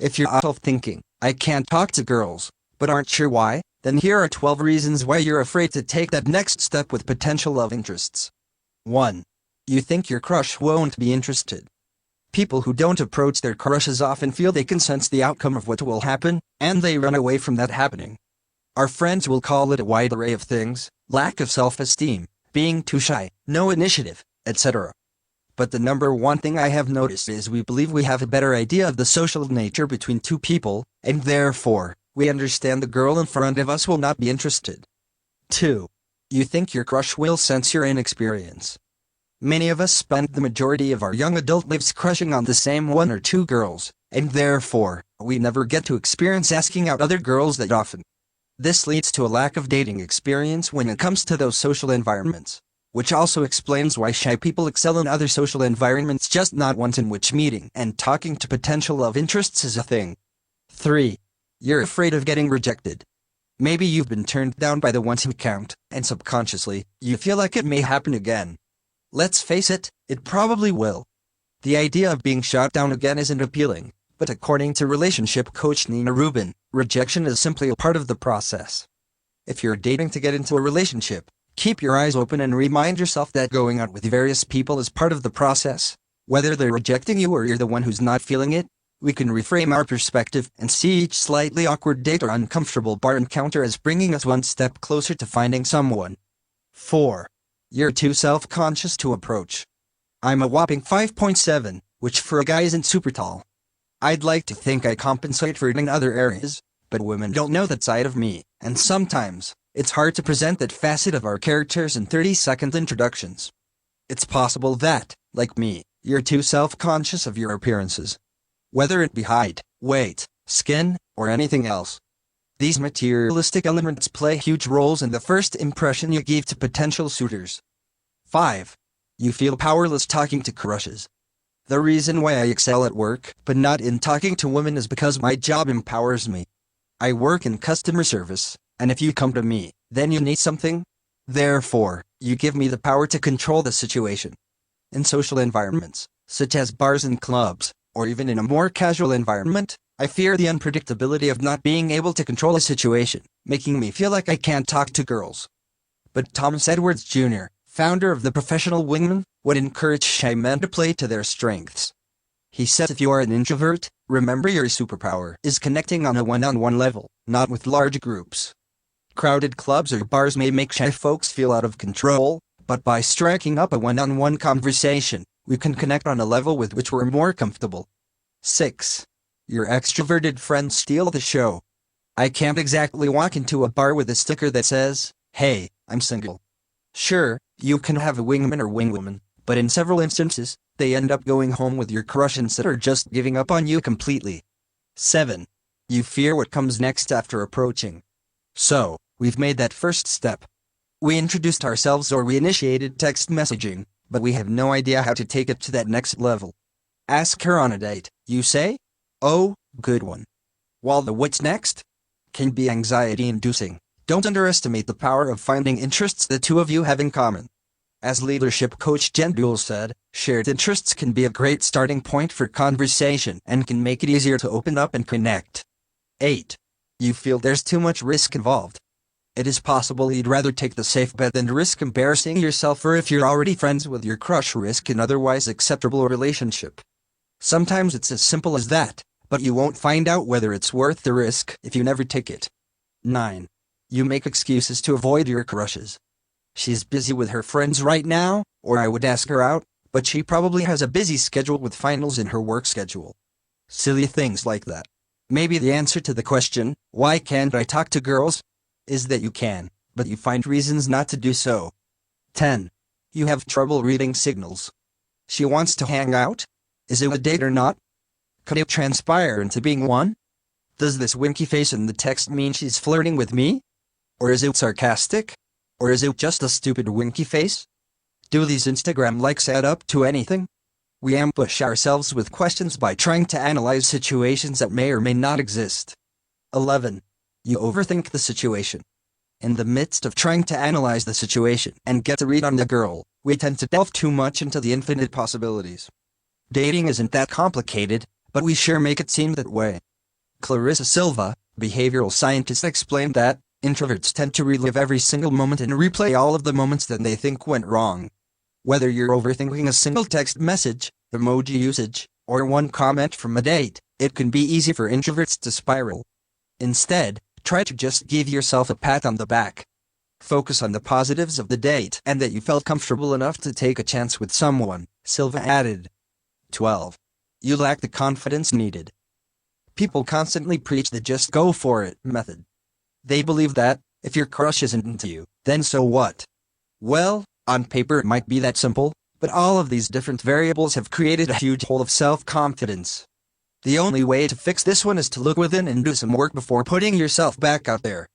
If you're thinking, I can't talk to girls, but aren't sure why, then here are 12 reasons why you're afraid to take that next step with potential love interests. 1. You think your crush won't be interested. People who don't approach their crushes often feel they can sense the outcome of what will happen, and they run away from that happening. Our friends will call it a wide array of things: lack of self-esteem, being too shy, no initiative, etc. But the number one thing I have noticed is we believe we have a better idea of the social nature between two people, and therefore, we understand the girl in front of us will not be interested. 2. You think your crush will sense your inexperience. Many of us spend the majority of our young adult lives crushing on the same one or two girls, and therefore, we never get to experience asking out other girls that often. This leads to a lack of dating experience when it comes to those social environments, which also explains why shy people excel in other social environments, just not ones in which meeting and talking to potential love interests is a thing. 3. You're afraid of getting rejected. Maybe you've been turned down by the ones who count, and subconsciously, you feel like it may happen again. Let's face it, it probably will. The idea of being shot down again isn't appealing, but according to relationship coach Nina Rubin, rejection is simply a part of the process. If you're dating to get into a relationship, keep your eyes open and remind yourself that going out with various people is part of the process. Whether they're rejecting you or you're the one who's not feeling it, we can reframe our perspective and see each slightly awkward date or uncomfortable bar encounter as bringing us one step closer to finding someone. 4. You're too self-conscious to approach. I'm a whopping 5.7, which for a guy isn't super tall. I'd like to think I compensate for it in other areas, but women don't know that side of me, and sometimes, it's hard to present that facet of our characters in 30-second introductions. It's possible that, like me, you're too self-conscious of your appearances. Whether it be height, weight, skin, or anything else. These materialistic elements play huge roles in the first impression you give to potential suitors. 5. You feel powerless talking to crushes. The reason why I excel at work, but not in talking to women, is because my job empowers me. I work in customer service, and if you come to me, then you need something. Therefore, you give me the power to control the situation. In social environments, such as bars and clubs, or even in a more casual environment, I fear the unpredictability of not being able to control a situation, making me feel like I can't talk to girls. But Thomas Edwards Jr., founder of the Professional Wingman, would encourage shy men to play to their strengths. He says if you are an introvert, remember your superpower is connecting on a one-on-one level, not with large groups. Crowded clubs or bars may make shy folks feel out of control, but by striking up a one-on-one conversation, we can connect on a level with which we're more comfortable. 6. Your extroverted friends steal the show. I can't exactly walk into a bar with a sticker that says, "Hey, I'm single." Sure, you can have a wingman or wingwoman, but in several instances, they end up going home with your crush instead or just giving up on you completely. 7. You fear what comes next after approaching. So, we've made that first step. We introduced ourselves or we initiated text messaging, but we have no idea how to take it to that next level. Ask her on a date, you say? Oh, good one. While the what's next can be anxiety-inducing, don't underestimate the power of finding interests the two of you have in common. As leadership coach Jen Buell said, shared interests can be a great starting point for conversation and can make it easier to open up and connect. 8. You feel there's too much risk involved. It is possible you'd rather take the safe bet than risk embarrassing yourself, or if you're already friends with your crush, risk an otherwise acceptable relationship. Sometimes it's as simple as that, but you won't find out whether it's worth the risk if you never take it. 9. You make excuses to avoid your crushes. She's busy with her friends right now, or I would ask her out, but she probably has a busy schedule with finals in her work schedule. Silly things like that. Maybe the answer to the question, why can't I talk to girls, is that you can, but you find reasons not to do so. 10. You have trouble reading signals. She wants to hang out? Is it a date or not? Could it transpire into being one? Does this winky face in the text mean she's flirting with me? Or is it sarcastic? Or is it just a stupid winky face? Do these Instagram likes add up to anything? We ambush ourselves with questions by trying to analyze situations that may or may not exist. 11. You overthink the situation. In the midst of trying to analyze the situation and get a read on the girl, we tend to delve too much into the infinite possibilities. Dating isn't that complicated, but we sure make it seem that way. Clarissa Silva, behavioral scientist, explained that introverts tend to relive every single moment and replay all of the moments that they think went wrong. Whether you're overthinking a single text message, emoji usage, or one comment from a date, it can be easy for introverts to spiral. Instead, try to just give yourself a pat on the back. Focus on the positives of the date and that you felt comfortable enough to take a chance with someone, Silva added. 12. You lack the confidence needed. People constantly preach the just go for it method. They believe that, if your crush isn't into you, then so what? Well, on paper it might be that simple, but all of these different variables have created a huge hole of self-confidence. The only way to fix this one is to look within and do some work before putting yourself back out there.